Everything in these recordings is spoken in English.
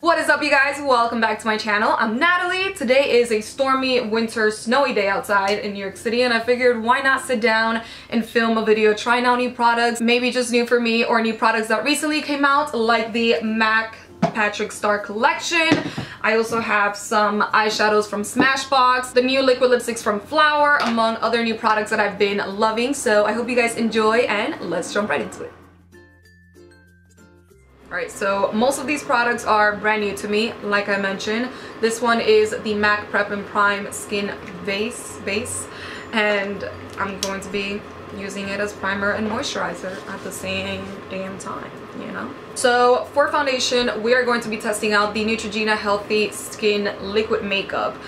What is up, you guys? Welcome back to my channel. I'm Natalie. Today is a stormy, winter, snowy day outside in New York City, and I figured why not sit down and film a video trying out new products, maybe just new for me, or new products that recently came out, like the MAC Patrick Starr collection. I also have some eyeshadows from Smashbox, the new liquid lipsticks from Flower, among other new products that I've been loving. So I hope you guys enjoy, and let's jump right into it. Alright, so most of these products are brand new to me, like I mentioned. This one is the MAC Prep and Prime Skin Base, and I'm going to be using it as primer and moisturizer at the same damn time, you know? So for foundation, we are going to be testing out the Neutrogena Healthy Skin Liquid Makeup.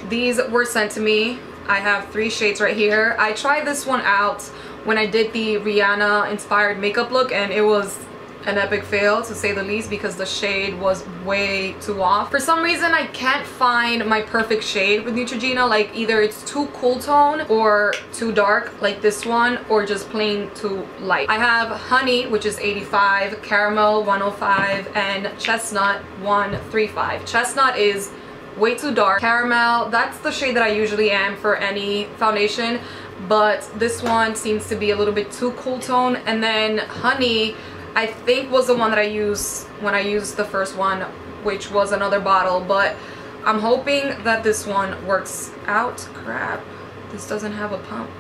These were sent to me. I have 3 shades right here. I tried this one out when I did the Rihanna inspired makeup look, and it was an epic fail, to say the least, because the shade was way too off. For some reason, I can't find my perfect shade with Neutrogena. Like, either it's too cool tone or too dark, like this one, or just plain too light. I have Honey, which is 85, Caramel 105, and Chesnut 135. Chestnut is way too dark. Caramel, that's the shade that I usually am for any foundation, but this one seems to be a little bit too cool tone. And then Honey, I think, was the one that I used when I used the first one, which was another bottle, but I'm hoping that this one works out. Crap, this doesn't have a pump.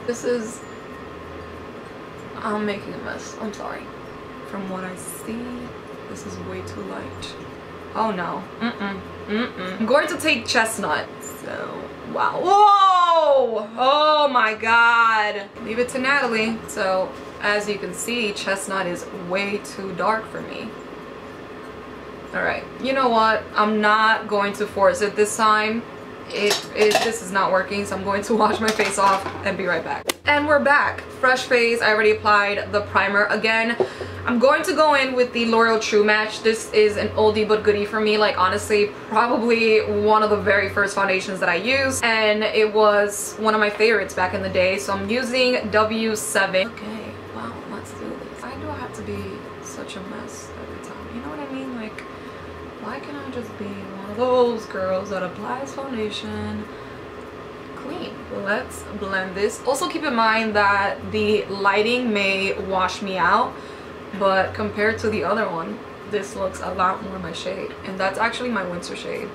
This is... I'm making a mess, I'm sorry. From what I see, this is way too light. Oh no, I'm going to take Chestnut, so wow. Whoa! Oh my god. Leave it to Natalie. So as you can see, Chestnut is way too dark for me. Alright, you know what? I'm not going to force it this time. This is not working, so I'm going to wash my face off and be right back. And we're back. Fresh face. I already applied the primer again. I'm going to go in with the L'Oreal True Match. This is an oldie but goodie for me. Like, honestly, probably one of the very first foundations that I used, and it was one of my favorites back in the day. So I'm using W7. Okay, wow, let's do this. Why do I have to be such a mess every time? You know what I mean? Like, why can't I just be one of those girls that applies foundation clean? Let's blend this. Also keep in mind that the lighting may wash me out, but compared to the other one, this looks a lot more my shade, and that's actually my winter shade,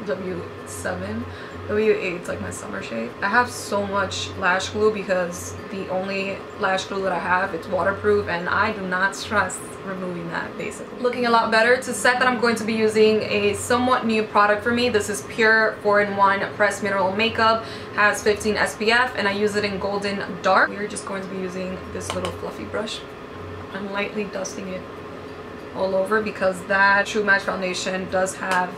W7. W8 is like my summer shade. I have so much lash glue because the only lash glue that I have, it's waterproof, and I do not stress removing that, basically. Looking a lot better. To set that, I'm going to be using a somewhat new product for me. This is Pure 4-in-1 Pressed Mineral Makeup. Has 15 SPF, and I use it in Golden Dark. We're just going to be using this little fluffy brush. I'm lightly dusting it all over because that True Match foundation does have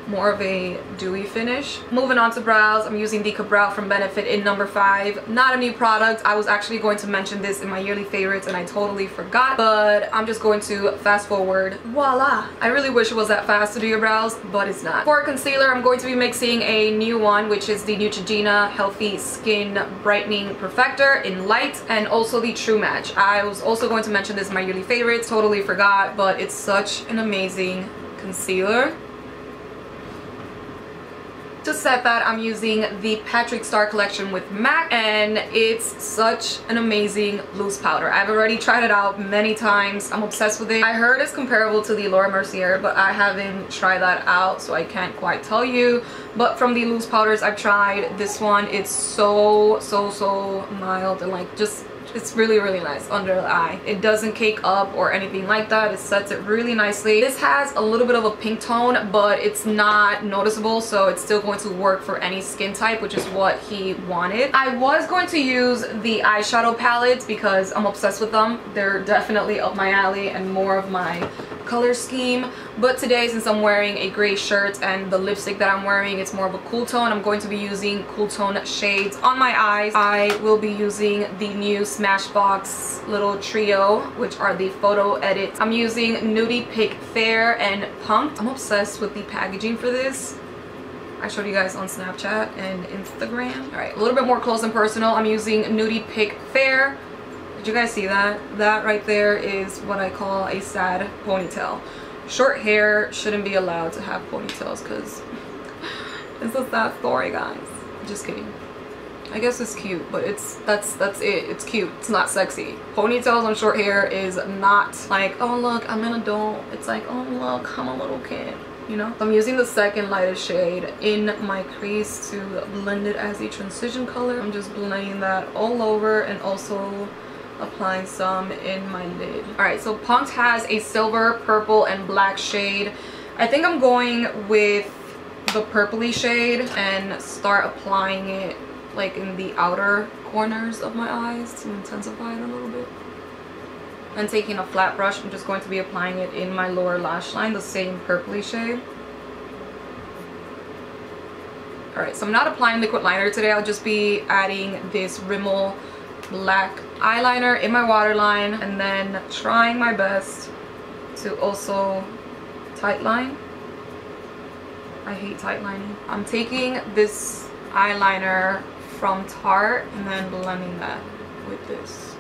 more of a dewy finish. Moving on to brows, I'm using the KaBrow from Benefit in number 5. Not a new product. I was actually going to mention this in my yearly favorites and I totally forgot, but I'm just going to fast forward. Voila! I really wish it was that fast to do your brows, but it's not. For concealer, I'm going to be mixing a new one, which is the Neutrogena Healthy Skin Brightening Perfector in light, and also the True Match. I was also going to mention this in my yearly favorites, totally forgot, but it's such an amazing concealer. To set that, I'm using the Patrick Starr collection with MAC, and it's such an amazing loose powder. I've already tried it out many times. I'm obsessed with it. I heard it's comparable to the Laura Mercier, but I haven't tried that out, so I can't quite tell you. But from the loose powders I've tried, this one, it's so mild, and like, just, it's really nice under the eye. It doesn't cake up or anything like that. It sets it really nicely. This has a little bit of a pink tone, but it's not noticeable, so it's still going to work for any skin type, which is what he wanted. I was going to use the eyeshadow palettes because I'm obsessed with them. They're definitely up my alley and more of my color scheme, but today, since I'm wearing a gray shirt and the lipstick that I'm wearing, it's more of a cool tone, I'm going to be using cool tone shades on my eyes. I will be using the new Smashbox little trio, which are the photo edits. I'm using Nudie Pic Fair and Pumped. I'm obsessed with the packaging for this. I showed you guys on Snapchat and Instagram. All right, a little bit more close and personal. I'm using Nudie Pic Fair. Did you guys see that? That right there is what I call a sad ponytail. short hair shouldn't be allowed to have ponytails because it's a sad story, guys. Just kidding. I guess it's cute, but that's it. It's cute. It's not sexy. Ponytails on short hair is not like, oh look, I'm an adult. It's like, oh look, I'm a little kid. You know? I'm using the second lightest shade in my crease to blend it as a transition color. I'm just blending that all over and also applying some in my lid. Alright, so Punk'd has a silver, purple, and black shade. I think I'm going with the purpley shade and start applying it like in the outer corners of my eyes to intensify it a little bit. And taking a flat brush, I'm just going to be applying it in my lower lash line, the same purpley shade. Alright, so I'm not applying liquid liner today. I'll just be adding this Rimmel black eyeliner in my waterline and then trying my best to also tight line. I hate tight lining. I'm taking this eyeliner from Tarte and then blending that with this.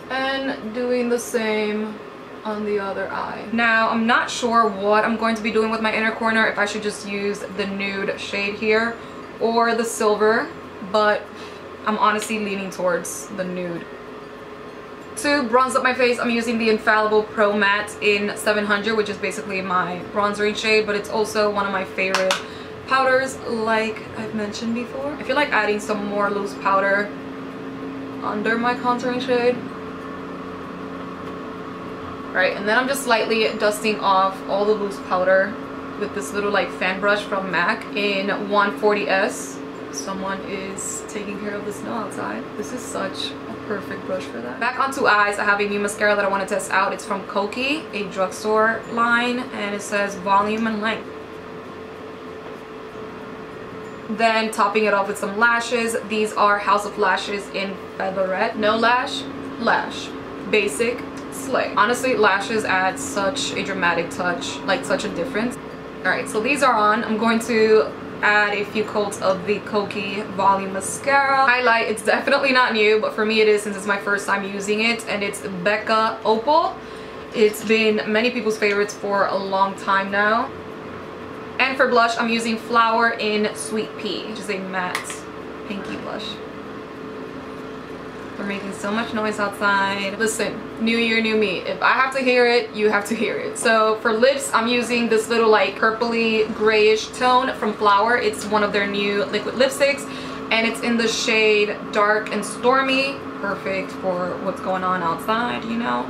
And doing the same on the other eye. Now, I'm not sure what I'm going to be doing with my inner corner, if I should just use the nude shade here or the silver, but I'm honestly leaning towards the nude. To bronze up my face, I'm using the Infallible Pro Matte in 700, which is basically my bronzering shade, but it's also one of my favorite powders, like I've mentioned before. I feel like adding some more loose powder under my contouring shade. Right, and then I'm just lightly dusting off all the loose powder with this little like fan brush from MAC in 140S. Someone is taking care of the snow outside. This is such a perfect brush for that. Back onto eyes, I have a new mascara that I want to test out. It's from Kokie, a drugstore line, and it says volume and length. Then topping it off with some lashes. These are House of Lashes in Featherette. No lash, lash. Basic, slay. Honestly, lashes add such a dramatic touch, like such a difference. Alright, so these are on. I'm going to add a few coats of the Kokie Volume Mascara. Highlight, it's definitely not new, but for me it is since it's my first time using it, and it's Becca Opal. It's been many people's favorites for a long time now. And for blush, I'm using Flower in Sweet Pea, which is a matte pinky blush. We're making so much noise outside. Listen, new year, new me. If I have to hear it, you have to hear it. So for lips, I'm using this little like purpley grayish tone from Flower. It's one of their new liquid lipsticks, and it's in the shade Dark and Stormy. Perfect for what's going on outside, you know.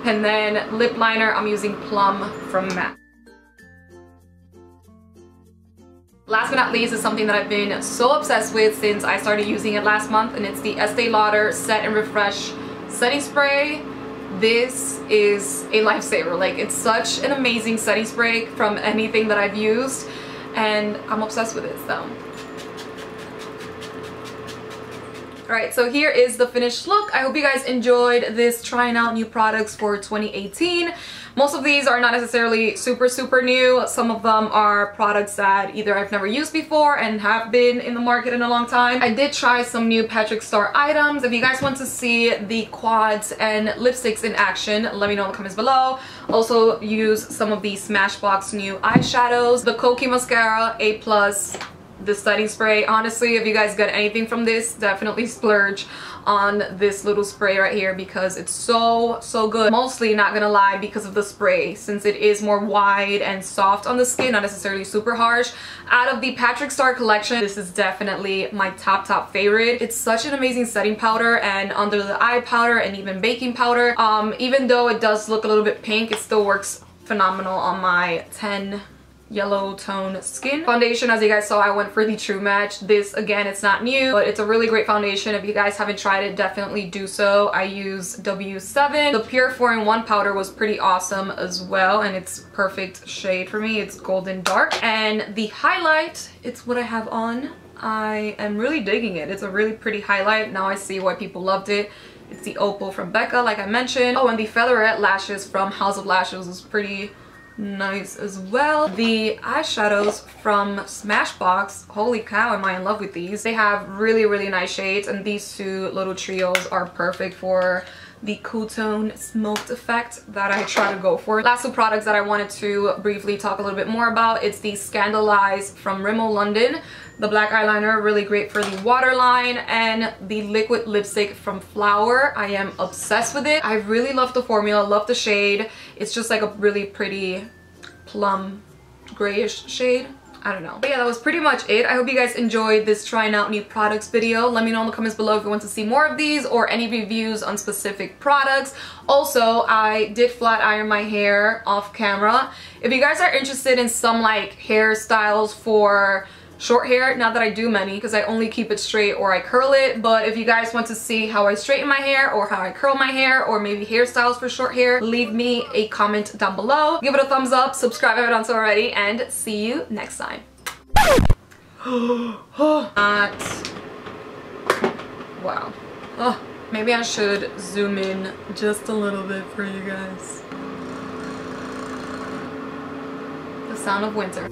And then lip liner, I'm using Plum from MAC. Last but not least is something that I've been so obsessed with since I started using it last month, and it's the Estee Lauder Set and Refresh Setting Spray. This is a lifesaver. Like, it's such an amazing setting spray from anything that I've used, and I'm obsessed with it, so. Alright, so here is the finished look. I hope you guys enjoyed this trying out new products for 2018. Most of these are not necessarily super new. Some of them are products that either I've never used before and have been in the market in a long time. I did try some new Patrick Starrr items. If you guys want to see the quads and lipsticks in action, let me know in the comments below. Also use some of the Smashbox new eyeshadows, the Kokie mascara, A+, the setting spray. Honestly, if you guys get anything from this, definitely splurge on this little spray right here because it's so good. Mostly, not gonna lie, because of the spray, since it is more wide and soft on the skin, not necessarily super harsh. Out of the Patrick Starrr collection, this is definitely my top favorite. It's such an amazing setting powder and under the eye powder and even baking powder. Even though it does look a little bit pink, it still works phenomenal on my 10 yellow tone skin. Foundation, as you guys saw, I went for the True Match. This, again, it's not new, but it's a really great foundation. If you guys haven't tried it, definitely do so. I use W7. The Pure 4-in-1 powder was pretty awesome as well, and it's perfect shade for me. It's golden dark. And the highlight, it's what I have on. I am really digging it. It's a really pretty highlight. Now I see why people loved it. It's the Opal from Becca, like I mentioned. Oh, and the Featherette lashes from House of Lashes is pretty nice as well. The eyeshadows from Smashbox, holy cow, am I in love with these. They have really nice shades, and these two little trios are perfect for the cool tone smoked effect that I try to go for. Last two products that I wanted to briefly talk a little bit more about, it's the Scandalize from Rimmel London. The black eyeliner, really great for the waterline, and the liquid lipstick from Flower. I am obsessed with it. I really love the formula, love the shade. It's just like a really pretty plum grayish shade. I don't know. But yeah, that was pretty much it. I hope you guys enjoyed this trying out new products video. Let me know in the comments below if you want to see more of these or any reviews on specific products. Also, I did flat iron my hair off camera. If you guys are interested in some like hairstyles for short hair, not that I do many because I only keep it straight or I curl it, but if you guys want to see how I straighten my hair or how I curl my hair or maybe hairstyles for short hair, leave me a comment down below. Give it a thumbs up, subscribe if you haven't done so already, and see you next time. Wow. Oh, maybe I should zoom in just a little bit for you guys. The sound of winter.